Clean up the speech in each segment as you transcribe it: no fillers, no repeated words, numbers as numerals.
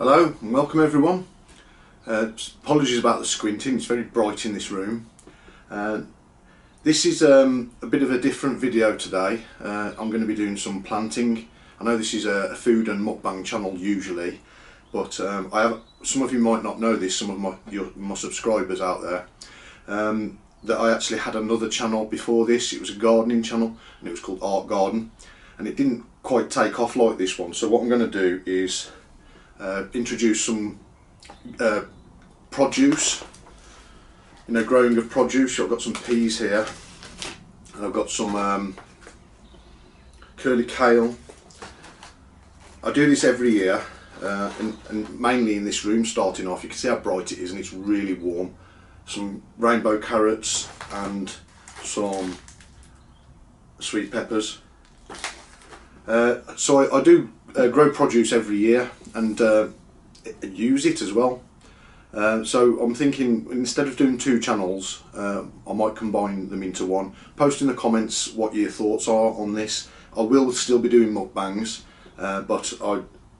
Hello and welcome everyone. Apologies about the squinting, it's very bright in this room. This is a bit of a different video today. I'm going to be doing some planting. I know this is a food and mukbang channel usually, but some of you might not know this, some of my subscribers out there, that I actually had another channel before this. It was a gardening channel and it was called Art Garden, and it didn't quite take off like this one. So what I'm going to do is introduce some produce, growing of produce. I've got some peas here, and I've got some curly kale. I do this every year, and mainly in this room starting off. You can see how bright it is and it's really warm. Some rainbow carrots and some sweet peppers. So I do grow produce every year and use it as well. So I'm thinking, instead of doing two channels, I might combine them into one. Post in the comments what your thoughts are on this. I will still be doing mukbangs, but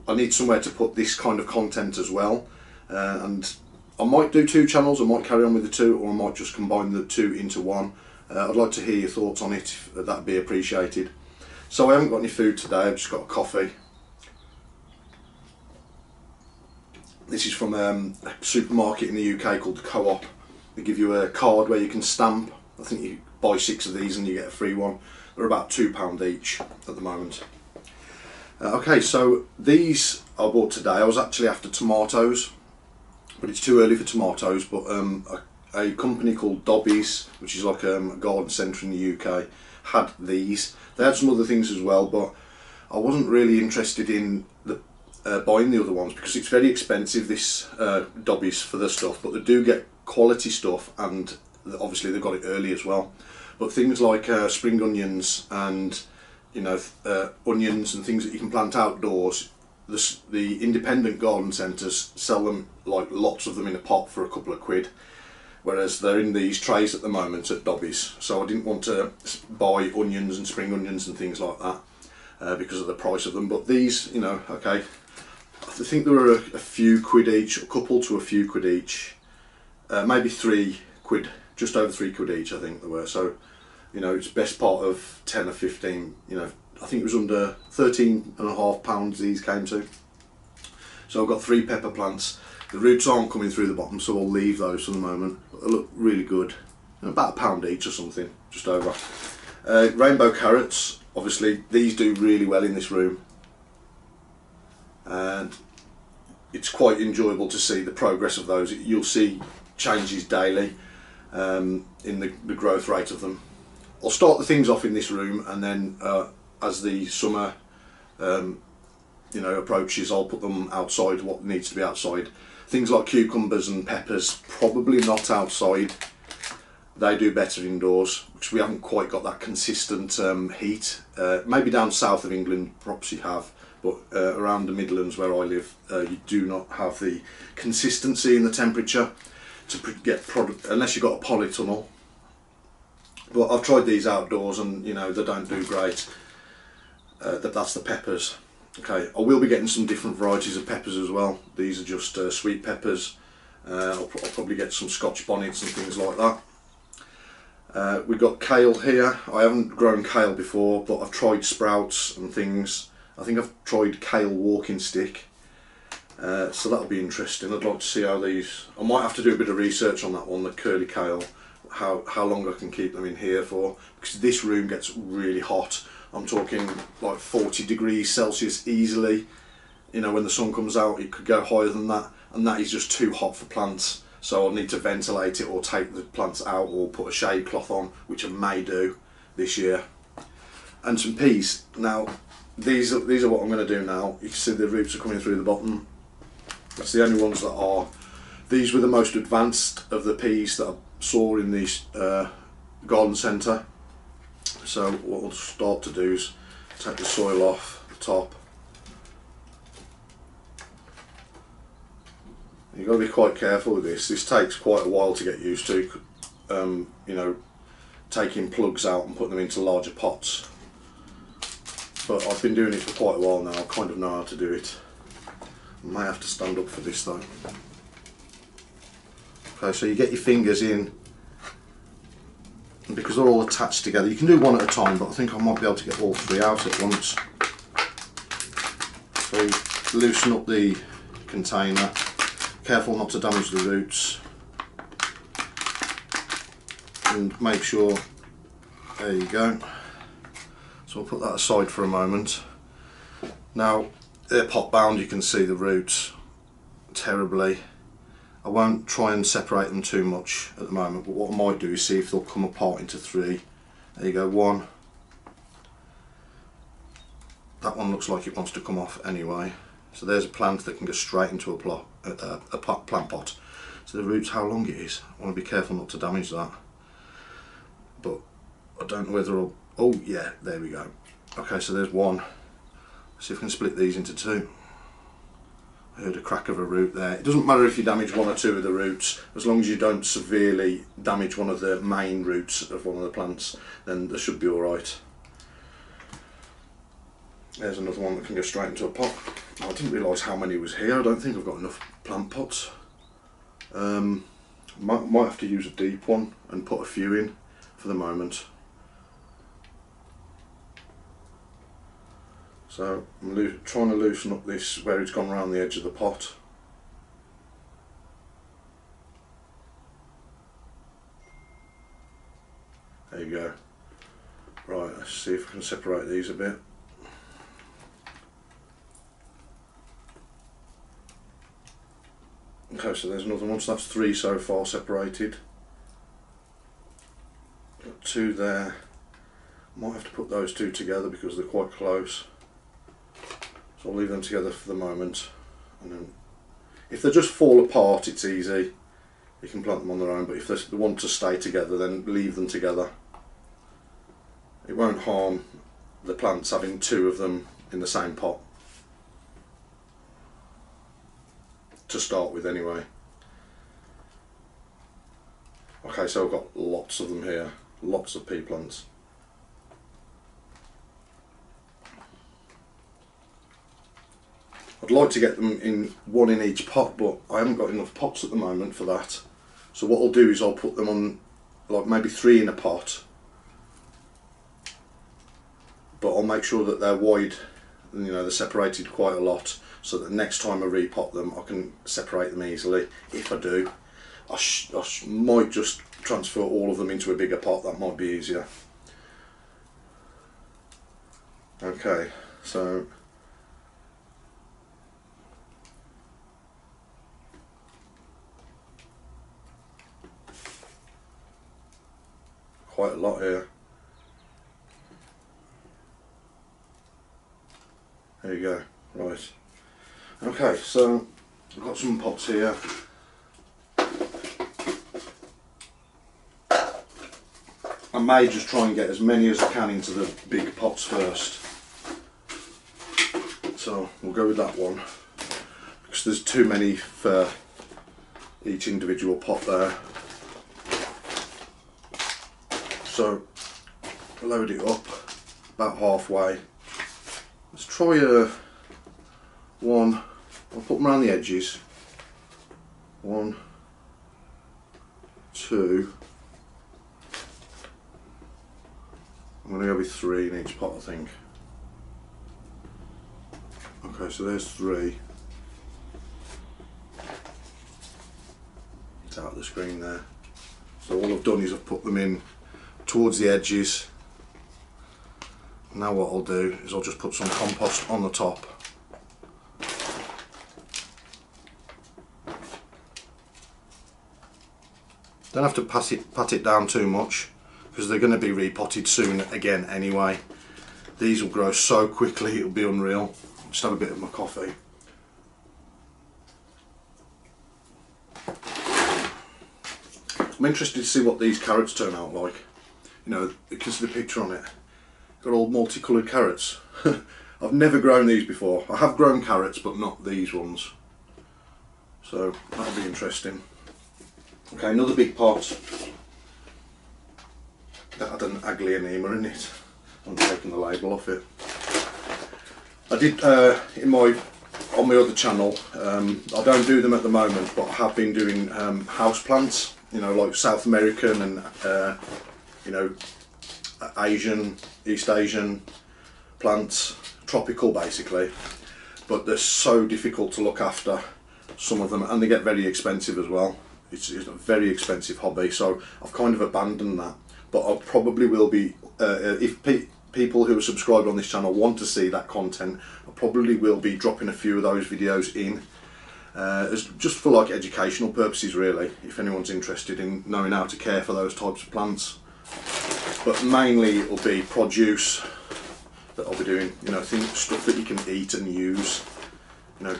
I need somewhere to put this kind of content as well. And I might do two channels, I might carry on with the two, or I might just combine the two into one. I'd like to hear your thoughts on it, that'd be appreciated. So I haven't got any food today, I've just got a coffee. This is from a supermarket in the UK called the Co-op. They give you a card where you can stamp. I think you buy 6 of these and you get a free one. They're about £2 each at the moment. Okay, so these I bought today. I was actually after tomatoes, but it's too early for tomatoes. But a company called Dobbies, which is like a garden centre in the UK, had these. They had some other things as well, but I wasn't really interested in buying the other ones because it's very expensive, this Dobbies, for the stuff. But they do get quality stuff, and obviously they've got it early as well. But things like spring onions and onions and things that you can plant outdoors, the independent garden centres sell them, like lots of them, in a pot for a couple of quid, whereas they're in these trays at the moment at Dobbies. So I didn't want to buy onions and spring onions and things like that because of the price of them. But these, okay, I think there were a few quid each, a couple to a few quid each, maybe 3 quid, just over 3 quid each I think they were. So it's best part of 10 or 15, I think it was under £13.5 these came to. So I've got 3 pepper plants. The roots aren't coming through the bottom, so I'll leave those for the moment. But they look really good, about £1 each or something, just over. Rainbow carrots, obviously these do really well in this room, and it's quite enjoyable to see the progress of those. You'll see changes daily in the growth rate of them. I'll start the things off in this room, and then as the summer approaches, I'll put them outside, what needs to be outside. Things like cucumbers and peppers, probably not outside. They do better indoors, because we haven't quite got that consistent heat. Maybe down south of England perhaps you have, but around the Midlands where I live, you do not have the consistency in the temperature to get product, unless you've got a polytunnel. But I've tried these outdoors and they don't do great. That's the peppers. Okay, I will be getting some different varieties of peppers as well. These are just sweet peppers. I'll probably get some Scotch bonnets and things like that. We've got kale here. I haven't grown kale before, but I've tried sprouts and things. I think I've tried kale walking stick. So that'll be interesting. I'd like to see how these, I might have to do a bit of research on that one, the curly kale, how long I can keep them in here for, because this room gets really hot. I'm talking like 40 degrees Celsius easily. When the sun comes out it could go higher than that, and that is just too hot for plants. So I'll need to ventilate it or take the plants out or put a shade cloth on, which I may do this year. And some peas. Now these are what I'm going to do now. You can see the roots are coming through the bottom. That's the only ones that are. These were the most advanced of the peas that I saw in the garden centre. So what we'll start to do is take the soil off the top. You've got to be quite careful with this. This takes quite a while to get used to, taking plugs out and putting them into larger pots. But I've been doing it for quite a while now, I kind of know how to do it. I may have to stand up for this though. Okay, so you get your fingers in, and because they're all attached together, you can do one at a time, but I think I might be able to get all three out at once. So you loosen up the container, careful not to damage the roots, and make sure, there you go. So we'll put that aside for a moment. Now they're pot bound, you can see the roots terribly. I won't try and separate them too much at the moment, but what I might do is see if they'll come apart into three. There you go, one. That one looks like it wants to come off anyway. So there's a plant that can go straight into a plant pot. So the roots, how long it is. I want to be careful not to damage that. But I don't know whether I'll, oh yeah, there we go. Okay, so there's one. Let's see if we can split these into two. I heard a crack of a root there. It doesn't matter if you damage one or two of the roots, as long as you don't severely damage one of the main roots of one of the plants, then they should be alright. There's another one that can go straight into a pot. I didn't realise how many was here. I don't think I've got enough plant pots. Might have to use a deep one and put a few in for the moment. So I'm trying to loosen up this where it's gone around the edge of the pot. There you go. Right, let's see if I can separate these a bit. Okay, so there's another one, so that's three so far separated. Got two there. Might have to put those two together because they're quite close. So I'll leave them together for the moment, and then if they just fall apart, it's easy. You can plant them on their own, but if they want to stay together, then leave them together. It won't harm the plants having two of them in the same pot, to start with anyway. Okay, so I've got lots of them here, lots of pea plants. I'd like to get them in one in each pot, but I haven't got enough pots at the moment for that. So what I'll do is I'll put them on like maybe three in a pot, but I'll make sure that they're wide, you know, they're separated quite a lot, so that next time I repot them I can separate them easily. If I do, I might just transfer all of them into a bigger pot, that might be easier. Okay, so quite a lot here. There you go, right. Okay, so I've got some pots here. I may just try and get as many as I can into the big pots first. So we'll go with that one, because there's too many for each individual pot there. So load it up about halfway. Let's try one. I'll put them around the edges. 1, 2. I'm going to go with 3 in each pot, I think. Okay, so there's 3. It's out of the screen there. So all I've done is I've put them in towards the edges. Now what I'll do is I'll just put some compost on the top. Don't have to pat it down too much, because they're going to be repotted soon again anyway. These will grow so quickly, it'll be unreal. Just have a bit of my coffee. I'm interested to see what these carrots turn out like. You know, because of the picture on it. Got all multicoloured carrots. I've never grown these before. I have grown carrots, but not these ones. So that'll be interesting. Okay, another big pot that had an aglaonema in it. I'm taking the label off it. I did in my on my other channel, I don't do them at the moment, but I have been doing house plants, you know, like South American and you know, Asian, East Asian plants, tropical basically, but they're so difficult to look after, some of them, and they get very expensive as well. It's a very expensive hobby, so I've kind of abandoned that. But I probably will be, if people who are subscribed on this channel want to see that content, I probably will be dropping a few of those videos in, just for like educational purposes really, if anyone's interested in knowing how to care for those types of plants. But mainly it will be produce that I'll be doing, you know, stuff that you can eat and use, you know,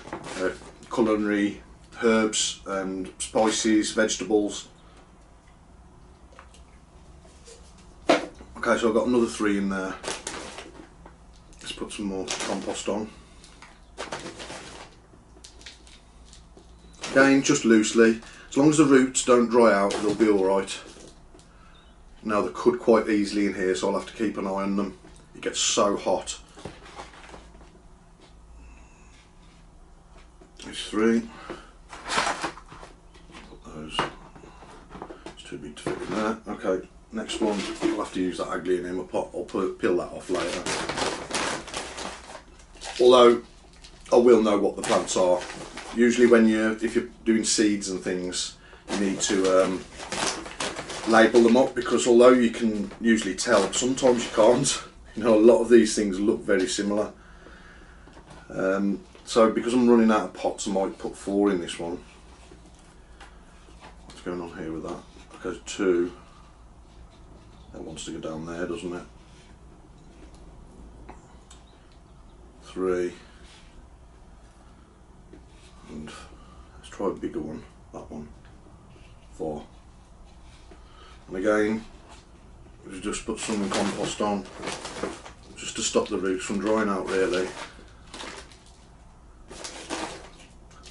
culinary, herbs and spices, vegetables. Okay, so I've got another 3 in there. Let's put some more compost on. Again, just loosely. As long as the roots don't dry out, they'll be alright. Now they could quite easily in here, so I'll have to keep an eye on them. It gets so hot. There's 3. Put those. It's too big to fit in there. Okay, next one. I'll have to use that aglaonema in my pot. I'll peel that off later. Although I will know what the plants are. Usually if you're doing seeds and things, you need to label them up, because although you can usually tell, sometimes you can't. You know, a lot of these things look very similar. So because I'm running out of pots, I might put 4 in this one. What's going on here with that? Okay, 2. That wants to go down there, doesn't it? 3. And let's try a bigger one, that one. 4. And again, we just put some compost on, just to stop the roots from drying out really.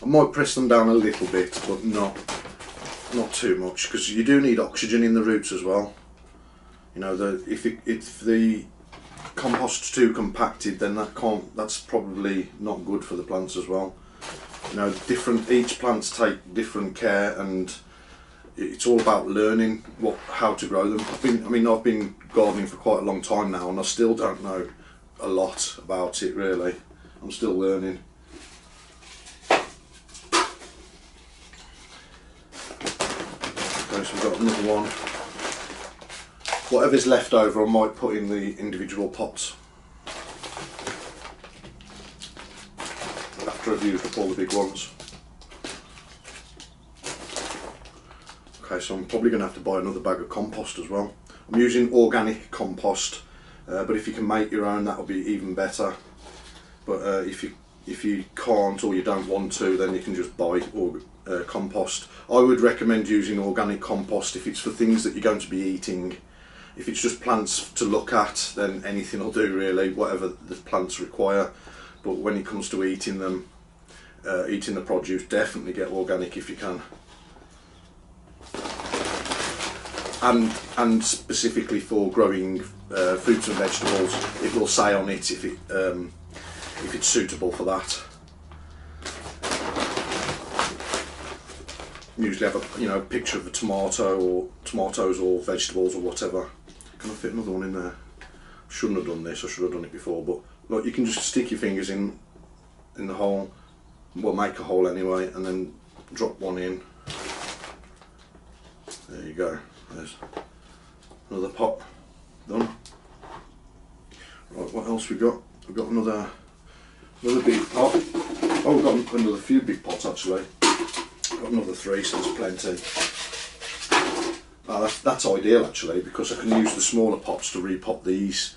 I might press them down a little bit, but not too much, because you do need oxygen in the roots as well. You know, if the compost's too compacted, then that's probably not good for the plants as well. You know, each plants take different care, and it's all about learning how to grow them. I've been gardening for quite a long time now, and I still don't know a lot about it really. I'm still learning. Okay, so we've got another one. Whatever's left over I might put in the individual pots after I've used up all the big ones. Okay, so I'm probably going to have to buy another bag of compost as well. I'm using organic compost, but if you can make your own, that'll be even better. But if you can't, or you don't want to, then you can just buy compost. I would recommend using organic compost if it's for things that you're going to be eating. If it's just plants to look at, then anything will do really, whatever the plants require. But when it comes to eating them, eating the produce, definitely get organic if you can. And specifically for growing fruits and vegetables, it will say on it if it's suitable for that. Usually have a picture of a tomato or tomatoes or vegetables or whatever. Can I fit another one in there? Shouldn't have done this. I should have done it before. But look, you can just stick your fingers in the hole. Well, make a hole anyway, and then drop one in. There you go. There's another pot done. Right, what else we got? We've got another big pot. Oh, we've got another few big pots actually. Got another 3, so there's plenty. That's ideal actually, because I can use the smaller pots to repot these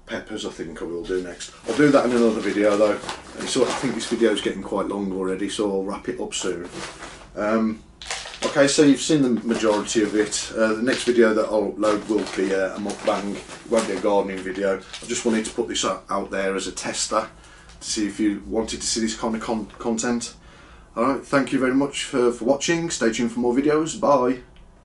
peppers. I think I will do next. I'll do that in another video though. And so I think this video is getting quite long already, so I'll wrap it up soon. Okay, so you've seen the majority of it. The next video that I'll upload will be a mukbang. It won't be a gardening video. I just wanted to put this out there as a tester to see if you wanted to see this kind of content. Alright, thank you very much for watching. Stay tuned for more videos. Bye.